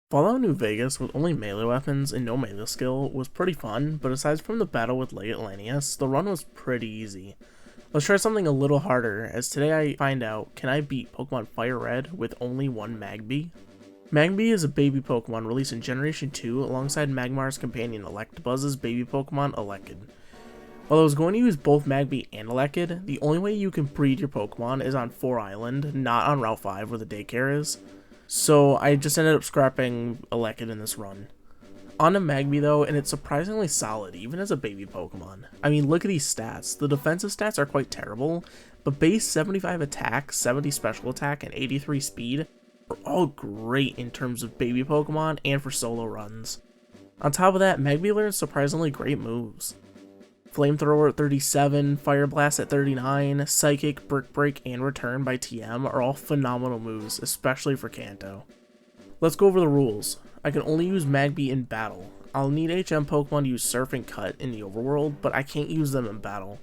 Fallout New Vegas with only melee weapons and no melee skill was pretty fun, but aside from the battle with Lake Atlanteus, the run was pretty easy. Let's try something a little harder, as today I find out, can I beat Pokemon FireRed with only one Magby? Magby is a baby Pokemon released in Generation 2 alongside Magmar's companion Electabuzz's baby Pokemon Elekid. While I was going to use both Magby and Elekid, the only way you can breed your Pokemon is on 4 Island, not on Route 5 where the daycare is. So I just ended up scrapping Elekid in this run. On to Magby though, and it's surprisingly solid, even as a baby Pokemon. I mean, look at these stats. The defensive stats are quite terrible, but base 75 attack, 70 special attack, and 83 speed are all great in terms of baby Pokemon and for solo runs. On top of that, Magby learns surprisingly great moves. Flamethrower at 37, Fire Blast at 39, Psychic, Brick Break, and Return by TM are all phenomenal moves, especially for Kanto. Let's go over the rules. I can only use Magby in battle. I'll need HM Pokemon to use Surf and Cut in the overworld, but I can't use them in battle.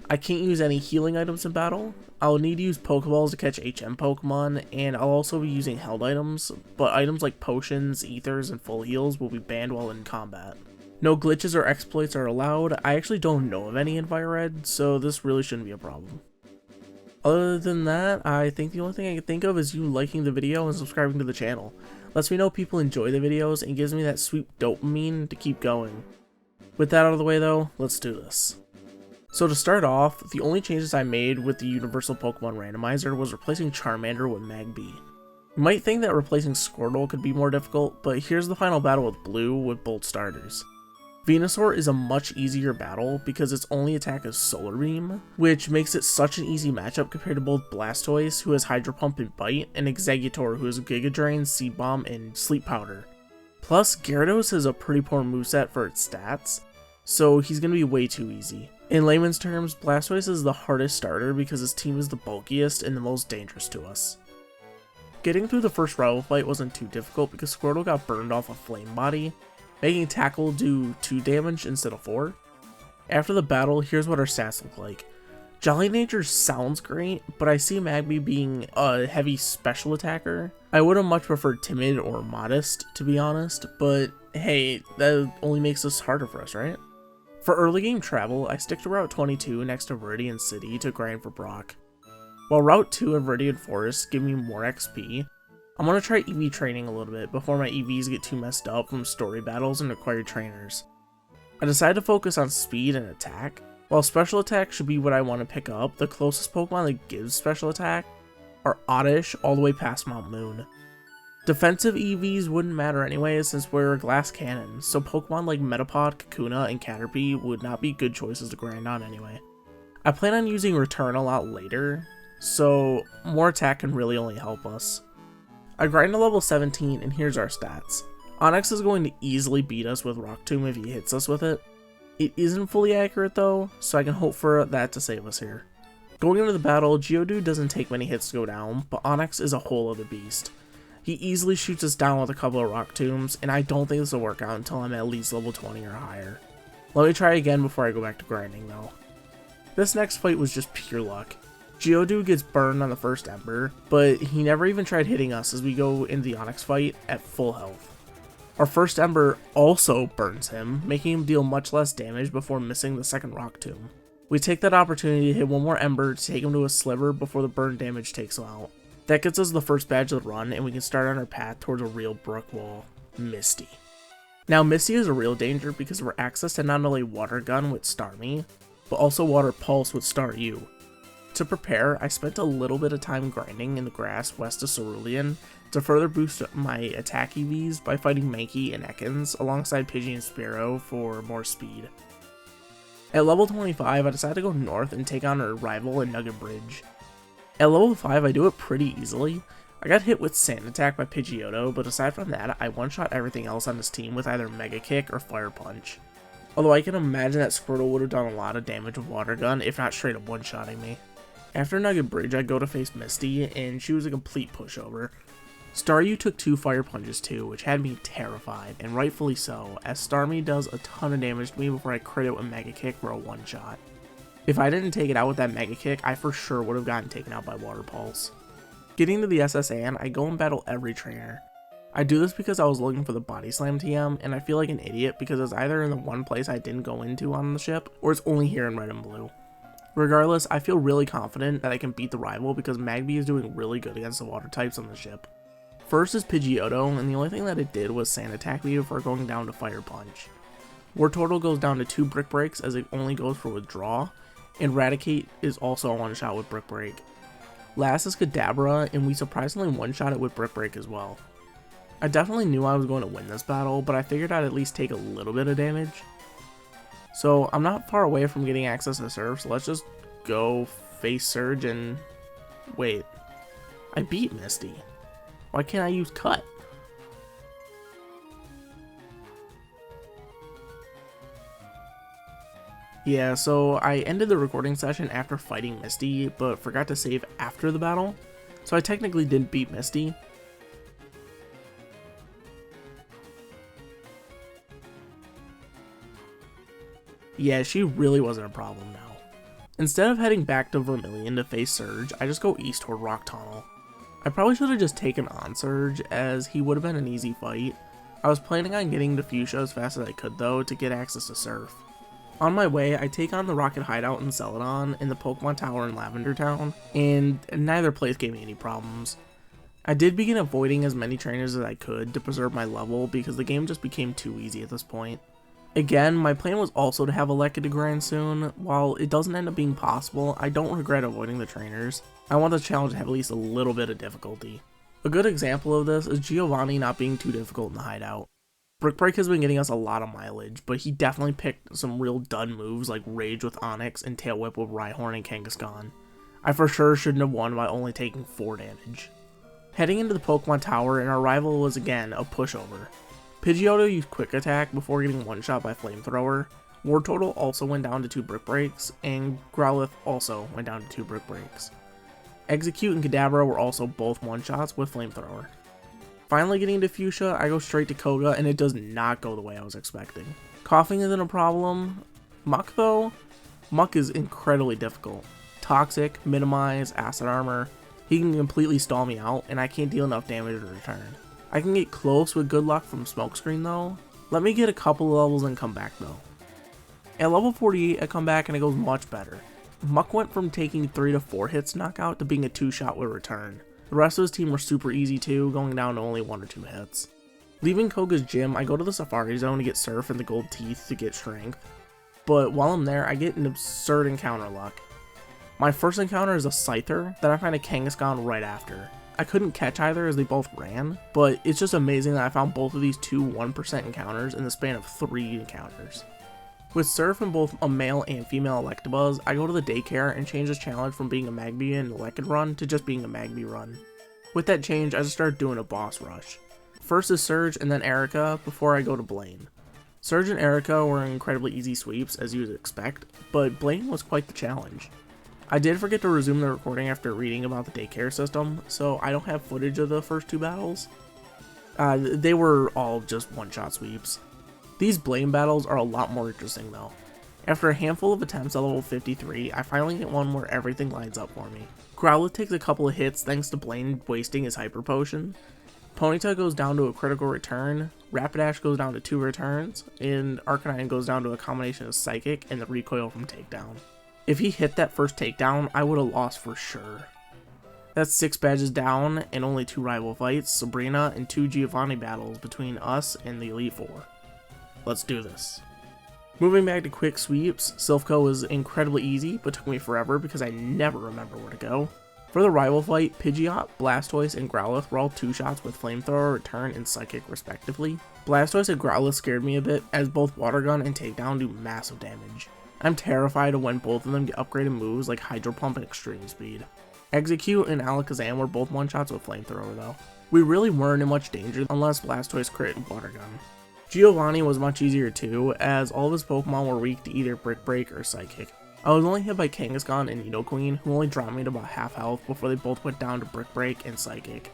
I can't use any healing items in battle. I'll need to use Pokeballs to catch HM Pokemon, and I'll also be using held items, but items like potions, ethers, and full heals will be banned while in combat. No glitches or exploits are allowed. I actually don't know of any in FireRed, so this really shouldn't be a problem. Other than that, I think the only thing I can think of is you liking the video and subscribing to the channel. Lets me know people enjoy the videos and gives me that sweet dopamine to keep going. With that out of the way though, let's do this. So to start off, the only changes I made with the Universal Pokemon Randomizer was replacing Charmander with Magby. You might think that replacing Squirtle could be more difficult, but here's the final battle with Blue with both starters. Venusaur is a much easier battle because its only attack is Solar Beam, which makes it such an easy matchup compared to both Blastoise, who has Hydro Pump and Bite, and Exeggutor, who has Giga Drain, Seed Bomb, and Sleep Powder. Plus, Gyarados has a pretty poor moveset for its stats, so he's going to be way too easy. In layman's terms, Blastoise is the hardest starter because his team is the bulkiest and the most dangerous to us. Getting through the first rival fight wasn't too difficult because Squirtle got burned off a Flame Body, making Tackle do 2 damage instead of 4. After the battle, here's what our stats look like. Jolly Nature sounds great, but I see Magby being a heavy special attacker. I would have much preferred Timid or Modest, to be honest, but hey, that only makes this harder for us, right? For early game travel, I stick to Route 22 next to Viridian City to grind for Brock. While Route 2 and Viridian Forest give me more XP, I'm going to try EV training a little bit before my EVs get too messed up from story battles and required trainers. I decided to focus on speed and attack. While special attack should be what I want to pick up, the closest Pokemon that gives special attack are Oddish all the way past Mount Moon. Defensive EVs wouldn't matter anyway since we're a glass cannon, so Pokemon like Metapod, Kakuna, and Caterpie would not be good choices to grind on anyway. I plan on using Return a lot later, so more attack can really only help us. I grind to level 17 and here's our stats. Onix is going to easily beat us with Rock Tomb if he hits us with it. It isn't fully accurate though, so I can hope for that to save us here. Going into the battle, Geodude doesn't take many hits to go down, but Onix is a whole other beast. He easily shoots us down with a couple of Rock Tombs, and I don't think this will work out until I'm at least level 20 or higher. Let me try again before I go back to grinding though. This next fight was just pure luck. Geodude gets burned on the first Ember, but he never even tried hitting us as we go into the Onix fight at full health. Our first Ember also burns him, making him deal much less damage before missing the second Rock Tomb. We take that opportunity to hit one more Ember to take him to a Sliver before the burn damage takes him out. That gets us the first badge of the run, and we can start on our path towards a real brick wall, Misty. Now Misty is a real danger because we're access to not only Water Gun with Starmie, but also Water Pulse with Staryu. To prepare, I spent a little bit of time grinding in the grass west of Cerulean to further boost my attack EVs by fighting Mankey and Ekans alongside Pidgey and Spearow for more speed. At level 25, I decided to go north and take on our rival in Nugget Bridge. At level 5, I do it pretty easily. I got hit with Sand Attack by Pidgeotto, but aside from that, I one-shot everything else on this team with either Mega Kick or Fire Punch. Although I can imagine that Squirtle would have done a lot of damage with Water Gun, if not straight up one-shotting me. After Nugget Bridge, I go to face Misty, and she was a complete pushover. Staryu took 2 Fire Punches too, which had me terrified, and rightfully so, as Starmie does a ton of damage to me before I crit it with Mega Kick for a one-shot. If I didn't take it out with that Mega Kick, I for sure would have gotten taken out by Water Pulse. Getting to the SSN, I go and battle every trainer. I do this because I was looking for the body slam TM, and I feel like an idiot because it's either in the one place I didn't go into on the ship, or it's only here in red and blue. Regardless, I feel really confident that I can beat the rival because Magby is doing really good against the water types on the ship. First is Pidgeotto, and the only thing that it did was sand attack me before going down to Fire Punch. War Turtle goes down to 2 Brick Breaks as it only goes for Withdraw, and Raticate is also a one-shot with Brick Break. Last is Kadabra, and we surprisingly one-shot it with Brick Break as well. I definitely knew I was going to win this battle, but I figured I'd at least take a little bit of damage. So I'm not far away from getting access to Surf, so let's just go face Surge and... Wait, I beat Misty. Why can't I use Cut? Yeah, so I ended the recording session after fighting Misty, but forgot to save after the battle, so I technically didn't beat Misty. Yeah, she really wasn't a problem now. Instead of heading back to Vermilion to face Surge, I just go east toward Rock Tunnel. I probably should have just taken on Surge, as he would have been an easy fight. I was planning on getting to Fuchsia as fast as I could though, to get access to Surf. On my way, I take on the Rocket Hideout in Celadon and the Pokemon Tower in Lavender Town, and neither place gave me any problems. I did begin avoiding as many trainers as I could to preserve my level because the game just became too easy at this point. Again, my plan was also to have Aleka to grind soon. While it doesn't end up being possible, I don't regret avoiding the trainers. I want the challenge to have at least a little bit of difficulty. A good example of this is Giovanni not being too difficult in the hideout. Brick Break has been getting us a lot of mileage, but he definitely picked some real dud moves like Rage with Onix and Tail Whip with Rhyhorn and Kangaskhan. I for sure shouldn't have won by only taking 4 damage. Heading into the Pokemon Tower, and our rival was again a pushover. Pidgeotto used Quick Attack before getting one-shot by Flamethrower. War Turtle also went down to 2 Brick Breaks, and Growlithe also went down to 2 Brick Breaks. Execute and Kadabra were also both one-shots with Flamethrower. Finally getting to Fuchsia, I go straight to Koga, and it does not go the way I was expecting. Coughing isn't a problem. Muck though? Muck is incredibly difficult. Toxic, Minimize, Acid Armor. He can completely stall me out, and I can't deal enough damage to return. I can get close with Good Luck from Smokescreen though. Let me get a couple of levels and come back though. At level 48 I come back and it goes much better. Muck went from taking 3 to 4 hits knockout to being a 2-shot with return. The rest of his team were super easy too, going down to only 1 or 2 hits. Leaving Koga's gym, I go to the Safari Zone to get Surf and the Gold Teeth to get Strength. But while I'm there, I get an absurd encounter luck. My first encounter is a Scyther, then I find a Kangaskhan right after. I couldn't catch either as they both ran, but it's just amazing that I found both of these 2 1% encounters in the span of 3 encounters. With Surf and both a male and female Electabuzz, I go to the daycare and change this challenge from being a Magby and Elected run to just being a Magby run. With that change, I just start doing a boss rush. First is Surge and then Erica before I go to Blaine. Surge and Erica were incredibly easy sweeps as you would expect, but Blaine was quite the challenge. I did forget to resume the recording after reading about the daycare system, so I don't have footage of the first 2 battles. They were all just one-shot sweeps. These Blaine battles are a lot more interesting though. After a handful of attempts at level 53, I finally get one where everything lines up for me. Growlithe takes a couple of hits thanks to Blaine wasting his Hyper Potion. Ponyta goes down to a critical return, Rapidash goes down to 2 returns, and Arcanine goes down to a combination of Psychic and the recoil from Takedown. If he hit that first takedown, I would have lost for sure. That's 6 badges down and only 2 rival fights, Sabrina and 2 Giovanni battles between us and the Elite Four. Let's do this. Moving back to quick sweeps, Silphco was incredibly easy, but took me forever because I never remember where to go. For the rival fight, Pidgeot, Blastoise, and Growlithe were all 2-shots with Flamethrower, Return, and Psychic respectively. Blastoise and Growlithe scared me a bit, as both Water Gun and Takedown do massive damage. I'm terrified of when both of them get upgraded moves like Hydro Pump and Extreme Speed. Execute and Alakazam were both one-shots with Flamethrower though. We really weren't in much danger unless Blastoise crit and Water Gun. Giovanni was much easier too, as all of his Pokemon were weak to either Brick Break or Psychic. I was only hit by Kangaskhan and Nidoqueen, who only dropped me to about half health before they both went down to Brick Break and Psychic.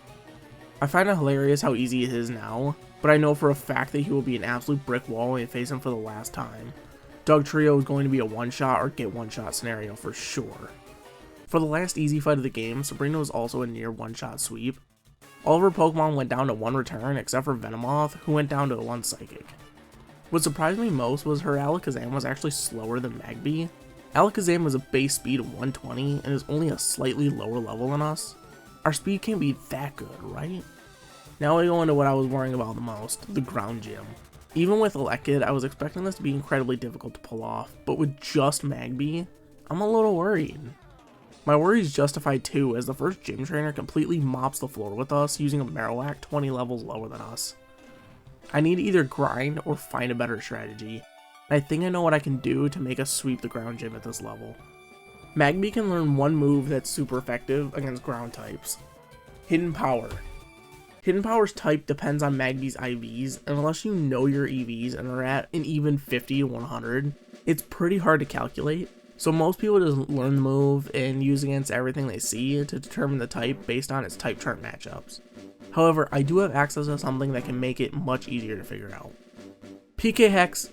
I find it hilarious how easy it is now, but I know for a fact that he will be an absolute brick wall when I face him for the last time. Dugtrio is going to be a one-shot or get one-shot scenario for sure. For the last easy fight of the game, Sabrina was also a near one-shot sweep. All of her Pokemon went down to 1 return except for Venomoth, who went down to 1 Psychic. What surprised me most was her Alakazam was actually slower than Magby. Alakazam has a base speed of 120 and is only a slightly lower level than us. Our speed can't be that good, right? Now we go into what I was worrying about the most, the ground gym. Even with Elekid, I was expecting this to be incredibly difficult to pull off, but with just Magby, I'm a little worried. My worry is justified too, as the first gym trainer completely mops the floor with us using a Marowak 20 levels lower than us. I need to either grind or find a better strategy. I think I know what I can do to make us sweep the ground gym at this level. Magby can learn one move that's super effective against ground types. Hidden Power. Hidden Power's type depends on Magby's IVs, and unless you know your EVs and are at an even 50 to 100, it's pretty hard to calculate. So most people just learn the move and use against everything they see to determine the type based on its type chart matchups. However, I do have access to something that can make it much easier to figure out. PK Hex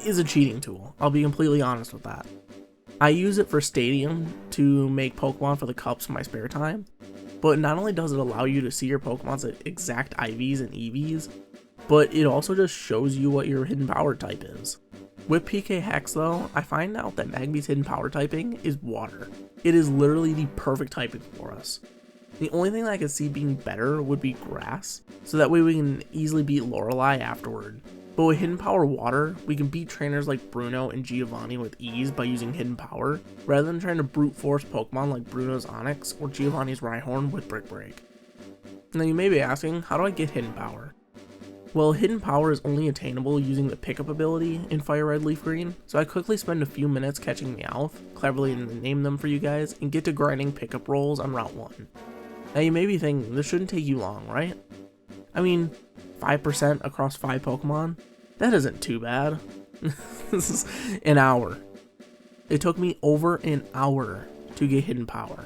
is a cheating tool, I'll be completely honest with that. I use it for Stadium to make Pokemon for the Cups in my spare time, but not only does it allow you to see your Pokemon's exact IVs and EVs, but it also just shows you what your hidden power type is. With PK Hex though, I find out that Magby's hidden power typing is water. It is literally the perfect typing for us. The only thing that I could see being better would be grass, so that way we can easily beat Lorelei afterward. But with Hidden Power Water, we can beat trainers like Bruno and Giovanni with ease by using Hidden Power, rather than trying to brute force Pokemon like Bruno's Onix or Giovanni's Rhyhorn with Brick Break. Now you may be asking, how do I get Hidden Power? Well, Hidden Power is only attainable using the pickup ability in FireRed Leaf Green, so I quickly spend a few minutes catching Meowth, cleverly name them for you guys, and get to grinding pickup rolls on Route 1. Now you may be thinking, this shouldn't take you long, right? I mean, 5% across 5 Pokemon? That isn't too bad. This is an hour. It took me over an hour to get Hidden Power.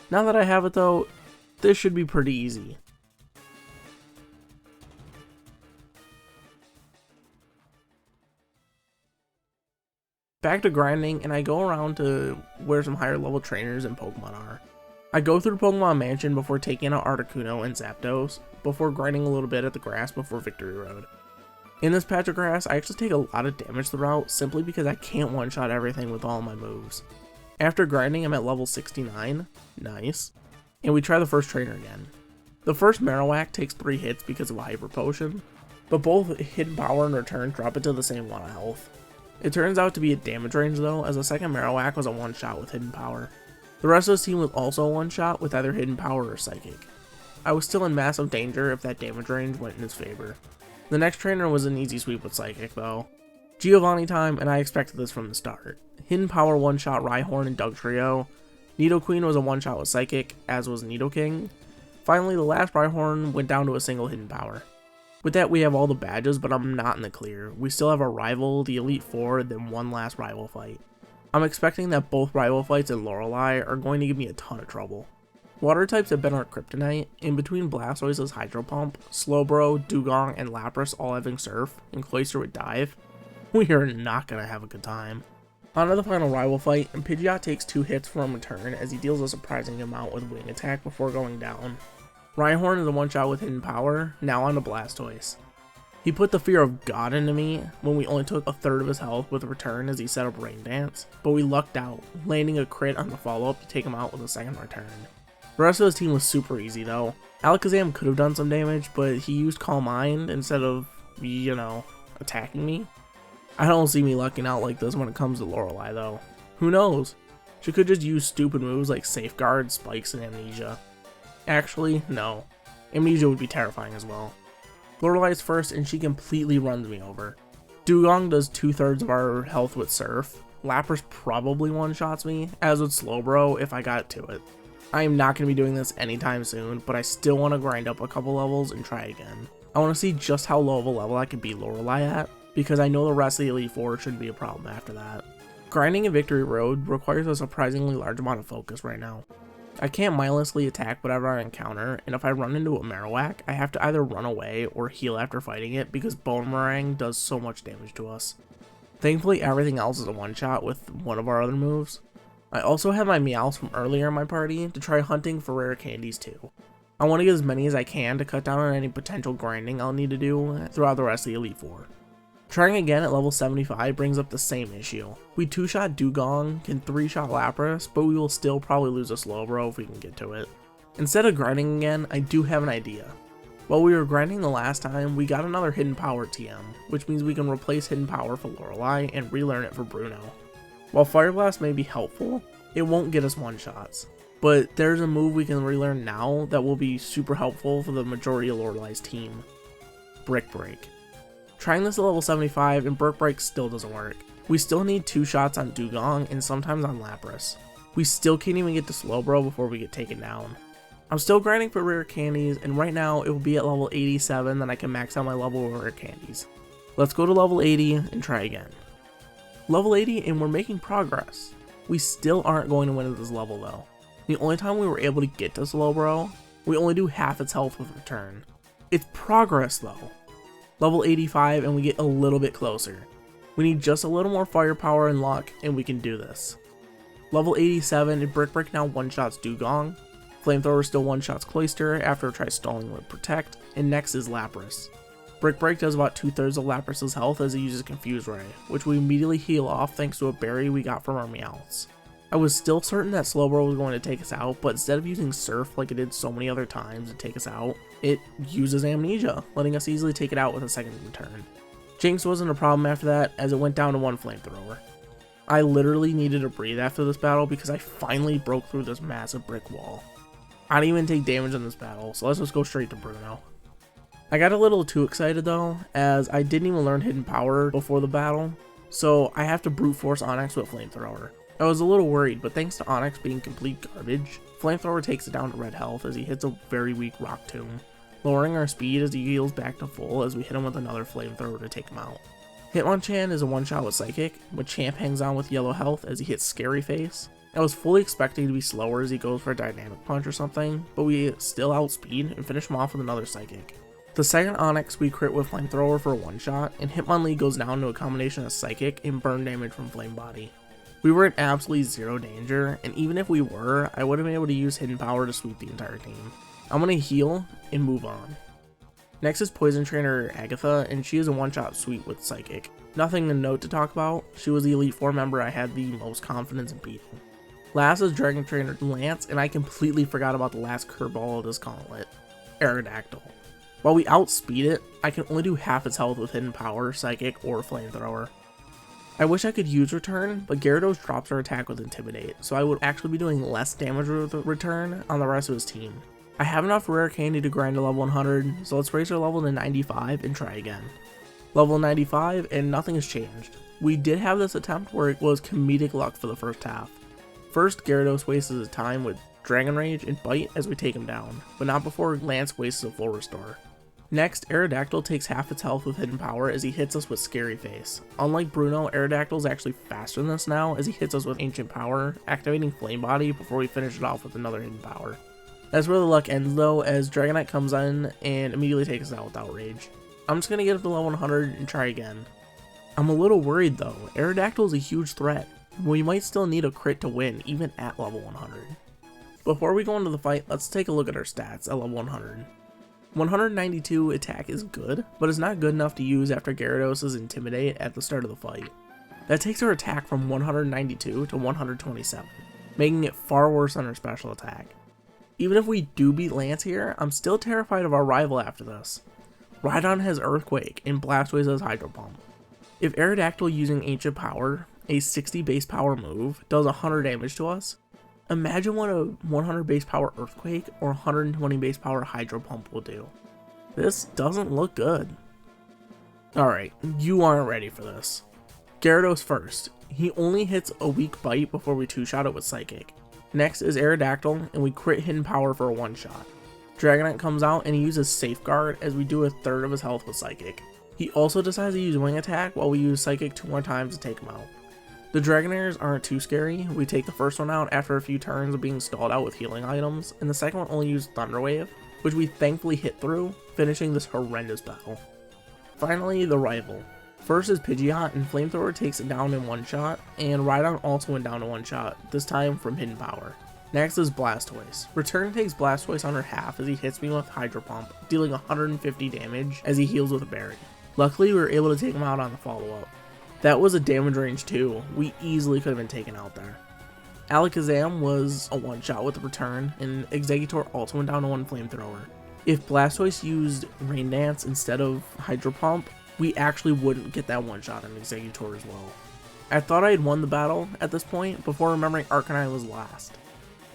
Now that I have it though, this should be pretty easy. Back to grinding, and I go around to where some higher level trainers and Pokemon are. I go through Pokemon Mansion before taking out Articuno and Zapdos, before grinding a little bit at the grass before Victory Road. In this patch of grass, I actually take a lot of damage throughout, simply because I can't one-shot everything with all my moves. After grinding, I'm at level 69, nice, and we try the first trainer again. The first Marowak takes 3 hits because of a Hyper Potion, but both Hidden Power and Return drop it to the same 1 health. It turns out to be a damage range though, as the second Marowak was a one-shot with Hidden Power. The rest of the team was also a one-shot with either Hidden Power or Psychic. I was still in massive danger if that damage range went in his favor. The next trainer was an easy sweep with Psychic though. Giovanni time, and I expected this from the start. Hidden Power one-shot Rhyhorn and Dugtrio. Nidoqueen was a one-shot with Psychic, as was Nidoking. Finally, the last Rhyhorn went down to a single Hidden Power. With that, we have all the badges, but I'm not in the clear. We still have a rival, the Elite Four, then one last rival fight. I'm expecting that both rival fights in Lorelei are going to give me a ton of trouble. Water types have been our kryptonite. In between Blastoise's Hydro Pump, Slowbro, Dugong, and Lapras all having Surf, and Cloyster with Dive, we are not going to have a good time. On to the final rival fight, and Pidgeot takes 2 hits from return as he deals a surprising amount with Wing Attack before going down. Rhyhorn is a one-shot with Hidden Power, now on to Blastoise. He put the fear of God into me when we only took 1/3 of his health with return as he set up Rain Dance, but we lucked out, landing a crit on the follow-up to take him out with a second return. The rest of his team was super easy though. Alakazam could have done some damage, but he used Calm Mind instead of, attacking me. I don't see me lucking out like this when it comes to Lorelei though. Who knows? She could just use stupid moves like Safeguard, Spikes, and Amnesia. Actually, no. Amnesia would be terrifying as well. Lorelei's first, and she completely runs me over. Dugong does 2/3 of our health with Surf. Lapras probably one-shots me, as would Slowbro if I got to it. I am not going to be doing this anytime soon, but I still want to grind up a couple levels and try again. I want to see just how low of a level I can beat Lorelei at, because I know the rest of the Elite Four shouldn't be a problem after that. Grinding in Victory Road requires a surprisingly large amount of focus right now. I can't mindlessly attack whatever I encounter, and if I run into a Marowak, I have to either run away or heal after fighting it because Boomerang does so much damage to us. Thankfully, everything else is a one-shot with one of our other moves. I also have my Meowths from earlier in my party to try hunting for rare candies too. I want to get as many as I can to cut down on any potential grinding I'll need to do throughout the rest of the Elite Four. Trying again at level 75 brings up the same issue. We 2-shot Dugong, can 3-shot Lapras, but we will still probably lose a Slowbro if we can get to it. Instead of grinding again, I do have an idea. While we were grinding the last time, we got another Hidden Power TM, which means we can replace Hidden Power for Lorelei and relearn it for Bruno. While Fire Blast may be helpful, it won't get us one-shots. But there's a move we can relearn now that will be super helpful for the majority of Lorelei's team. Brick Break. Trying this at level 75 and Brick Break still doesn't work. We still need 2 shots on Dugong and sometimes on Lapras. We still can't even get to Slowbro before we get taken down. I'm still grinding for rare candies, and right now it will be at level 87 that I can max out my level of rare candies. Let's go to level 80 and try again. Level 80 and we're making progress. We still aren't going to win at this level though. The only time we were able to get to Slowbro, we only do half its health with return. It's progress though. Level 85 and we get a little bit closer. We need just a little more firepower and luck and we can do this. Level 87 and Brick Break now one-shots Dugong. Flamethrower still one-shots Cloyster after it tries stalling with Protect, and next is Lapras. Brick Break does about 2/3 of Lapras' health as it uses Confuse Ray, which we immediately heal off thanks to a berry we got from our Meowths. I was still certain that Slowbro was going to take us out, but instead of using Surf like it did so many other times to take us out, it uses Amnesia, letting us easily take it out with a second return. Jinx wasn't a problem after that, as it went down to 1 Flamethrower. I literally needed to breathe after this battle because I finally broke through this massive brick wall. I didn't even take damage in this battle, so let's just go straight to Bruno. I got a little too excited though, as I didn't even learn Hidden Power before the battle, so I have to brute force Onyx with Flamethrower. I was a little worried, but thanks to Onyx being complete garbage, Flamethrower takes it down to red health as he hits a very weak Rock Tomb, lowering our speed as he heals back to full as we hit him with another Flamethrower to take him out. Hitmonchan is a one-shot with Psychic, but Champ hangs on with yellow health as he hits Scary Face. I was fully expecting to be slower as he goes for a Dynamic Punch or something, but we still outspeed and finish him off with another Psychic. The second Onyx we crit with Flamethrower for a one-shot, and Hitmonlee goes down to a combination of Psychic and burn damage from Flame Body. We were in absolutely zero danger, and even if we were, I would have been able to use Hidden Power to sweep the entire team. I'm gonna heal and move on. Next is Poison Trainer Agatha, and she is a one-shot sweep with Psychic. Nothing to note to talk about, she was the Elite Four member I had the most confidence in beating. Last is Dragon Trainer Lance, and I completely forgot about the last curveball of this gauntlet, Aerodactyl. While we outspeed it, I can only do half its health with Hidden Power, Psychic, or Flamethrower. I wish I could use Return, but Gyarados drops our attack with Intimidate, so I would actually be doing less damage with Return on the rest of his team. I have enough rare candy to grind to level 100, so let's raise our level to 95 and try again. Level 95 and nothing has changed. We did have this attempt where it was comedic luck for the first half. First, Gyarados wastes his time with Dragon Rage and Bite as we take him down, but not before Lance wastes a full restore. Next, Aerodactyl takes half its health with Hidden Power as he hits us with Scary Face. Unlike Bruno, Aerodactyl is actually faster than this now as he hits us with Ancient Power, activating Flame Body before we finish it off with another Hidden Power. That's where the luck ends though, as Dragonite comes in and immediately takes us out without Rage. I'm just going to get up to level 100 and try again. I'm a little worried though, Aerodactyl is a huge threat. We might still need a crit to win, even at level 100. Before we go into the fight, let's take a look at our stats at level 100. 192 attack is good, but it's not good enough to use after Gyarados' Intimidate at the start of the fight. That takes our attack from 192 to 127, making it far worse than our special attack. Even if we do beat Lance here, I'm still terrified of our rival after this. Rhydon has Earthquake and Blastoise has Hydro Pump. If Aerodactyl using Ancient Power, a 60 base power move, does 100 damage to us, imagine what a 100 base power Earthquake or 120 base power Hydro Pump will do. This doesn't look good. Alright, you aren't ready for this. Gyarados first. He only hits a weak Bite before we 2-shot it with Psychic. Next is Aerodactyl, and we crit Hidden Power for a 1-shot. Dragonite comes out and he uses Safeguard as we do a third of his health with Psychic. He also decides to use Wing Attack while we use Psychic 2 more times to take him out. The Dragonairs aren't too scary. We take the first one out after a few turns of being stalled out with healing items, and the second one only used Thunder Wave, which we thankfully hit through, finishing this horrendous battle. Finally, the rival. First is Pidgeot, and Flamethrower takes it down in 1 shot, and Rhydon also went down in 1 shot, this time from Hidden Power. Next is Blastoise. Return takes Blastoise on her half as he hits me with Hydro Pump, dealing 150 damage as he heals with a berry. Luckily, we were able to take him out on the follow-up. That was a damage range too. We easily could have been taken out there. Alakazam was a one-shot with a return, and Exeggutor also went down to one flamethrower. If Blastoise used Rain Dance instead of Hydro Pump, we actually wouldn't get that one-shot on Exeggutor as well. I thought I had won the battle at this point before remembering Arcanine was last.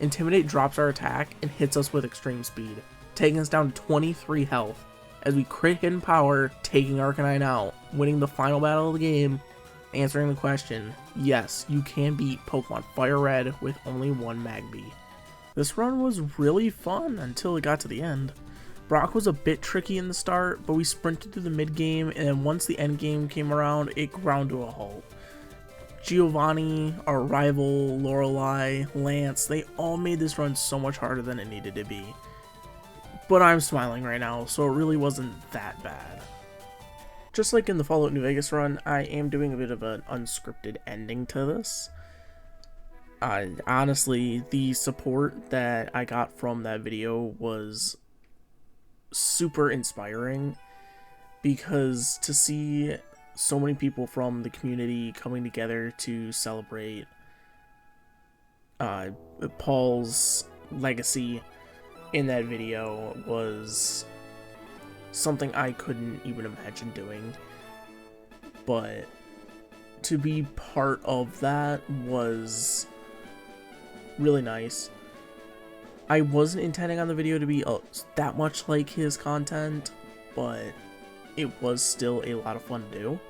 Intimidate drops our attack and hits us with extreme speed, taking us down to 23 health as we crit Hidden Power, taking Arcanine out, winning the final battle of the game, answering the question, yes, you can beat Pokemon FireRed with only one Magby. This run was really fun until it got to the end. Brock was a bit tricky in the start, but we sprinted through the mid-game, and then once the end game came around, it ground to a halt. Giovanni, our rival, Lorelei, Lance, they all made this run so much harder than it needed to be. But I'm smiling right now, so it really wasn't that bad. Just like in the Fallout New Vegas run, I am doing a bit of an unscripted ending to this. Honestly, the support that I got from that video was super inspiring, because to see so many people from the community coming together to celebrate Paul's legacy in that video was something I couldn't even imagine doing. But to be part of that was really nice. I wasn't intending on the video to be that much like his content, but it was still a lot of fun to do.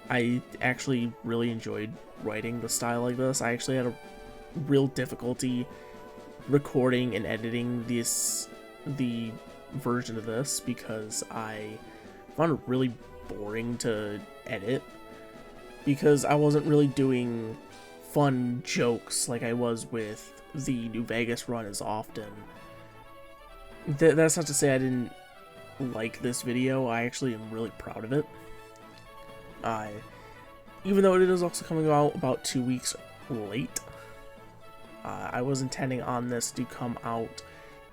I actually really enjoyed writing the style like this. I actually had a real difficulty recording and editing the version of this because I found it really boring to edit, because I wasn't really doing fun jokes like I was with the New Vegas run as often. That's not to say I didn't like this video. I actually am really proud of it. Even though it is also coming out about 2 weeks late. I was intending on this to come out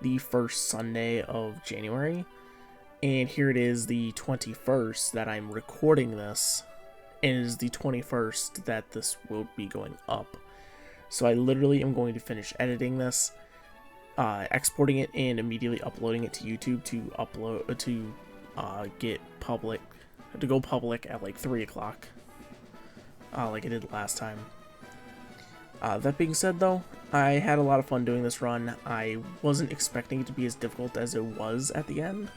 the first Sunday of January, and here it is, the 21st that I'm recording this, and it is the 21st that this will be going up. So I literally am going to finish editing this, exporting it, and immediately uploading it to YouTube to go public at like 3 o'clock, like I did last time. That being said though, I had a lot of fun doing this run. I wasn't expecting it to be as difficult as it was at the end,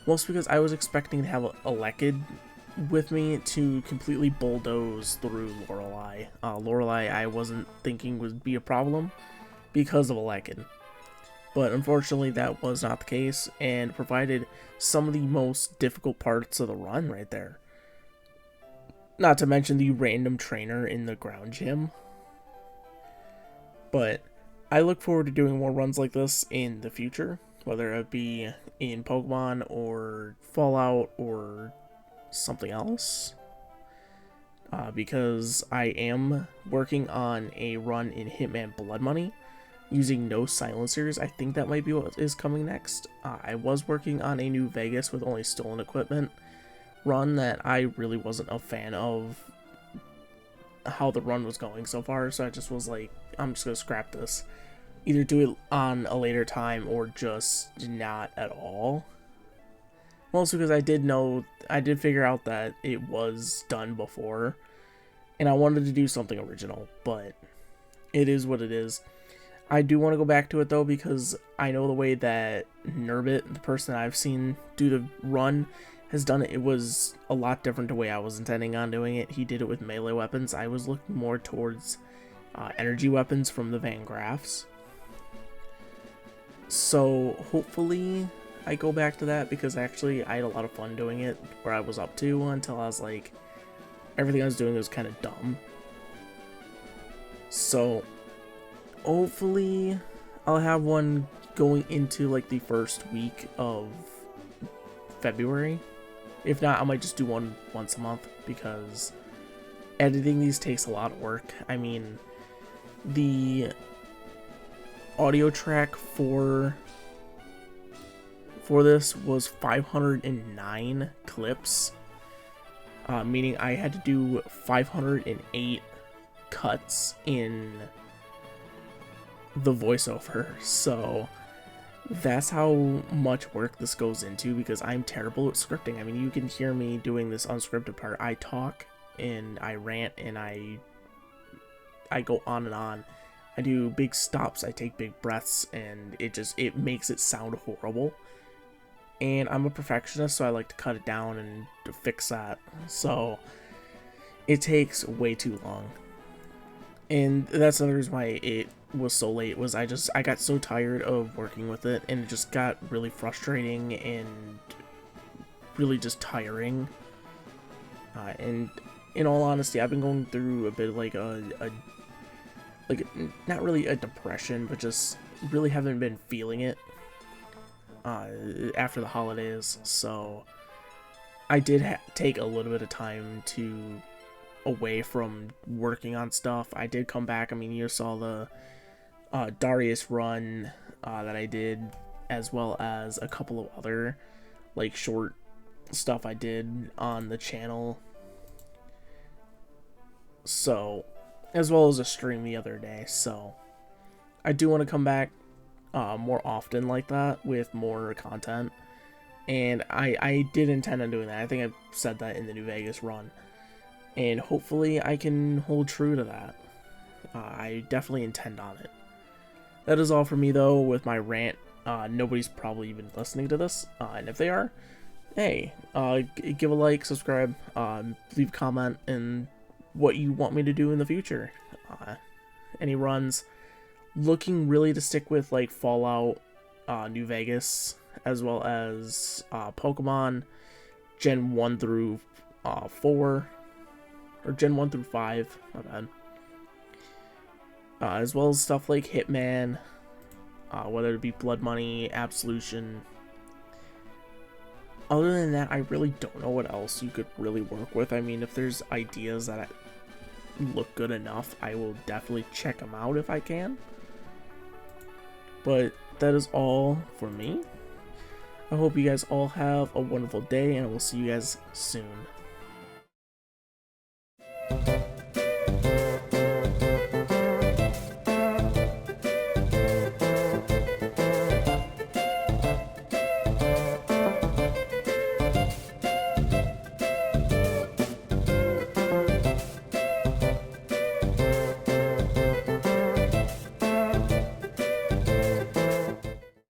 mostly because I was expecting to have a Lekid with me to completely bulldoze through Lorelei. Lorelei I wasn't thinking would be a problem because of a Lekid. But unfortunately that was not the case, and provided some of the most difficult parts of the run right there. Not to mention the random trainer in the ground gym. But I look forward to doing more runs like this in the future, whether it be in Pokemon or Fallout or something else. Because I am working on a run in Hitman Blood Money using no silencers. I think that might be what is coming next. I was working on a New Vegas with only stolen equipment run that I really wasn't a fan of how the run was going so far, so I just was like, I'm just gonna scrap this. Either do it on a later time or just not at all. Mostly because I did figure out that it was done before, and I wanted to do something original, but it is what it is. I do want to go back to it though, because I know the way that Nurbit, the person I've seen do the run, has done it. It was a lot different the way I was intending on doing it. He did it with melee weapons. I was looking more towards energy weapons from the Van Graffs. So hopefully I go back to that, because actually I had a lot of fun doing it where I was up to until I was like, everything I was doing was kind of dumb. So hopefully I'll have one going into like the first week of February. If not, I might just do one once a month, because editing these takes a lot of work. I mean, the audio track for this was 509 clips, meaning I had to do 508 cuts in the voiceover. So that's how much work this goes into, because I'm terrible at scripting. I mean, you can hear me doing this unscripted part. I talk and I rant and I go on and on. I do big stops, I take big breaths, and it makes it sound horrible. And I'm a perfectionist, so I like to cut it down and to fix that. So it takes way too long. And that's another reason why it was so late, was I got so tired of working with it, and it just got really frustrating and really just tiring. And in all honesty, I've been going through a bit of like like not really a depression, but just really haven't been feeling it after the holidays. So I did take a little bit of time to away from working on stuff. I did come back. I mean, you saw the Darius run that I did, as well as a couple of other like short stuff I did on the channel. So, as well as a stream the other day. So I do want to come back more often like that with more content, and I did intend on doing that. I think I said that in the New Vegas run, and hopefully I can hold true to that. I definitely intend on it. That is all for me though with my rant. Nobody's probably even listening to this, and if they are, hey, give a like, subscribe, leave a comment, and what you want me to do in the future. Any runs. Looking really to stick with like Fallout, New Vegas, as well as Pokemon Gen 1 through 4, or Gen 1 through 5, my bad. As well as stuff like Hitman, whether it be Blood Money, Absolution. Other than that, I really don't know what else you could really work with. I mean, if there's ideas that look good enough, I will definitely check them out if I can. But that is all for me. I hope you guys all have a wonderful day, and I will see you guys soon.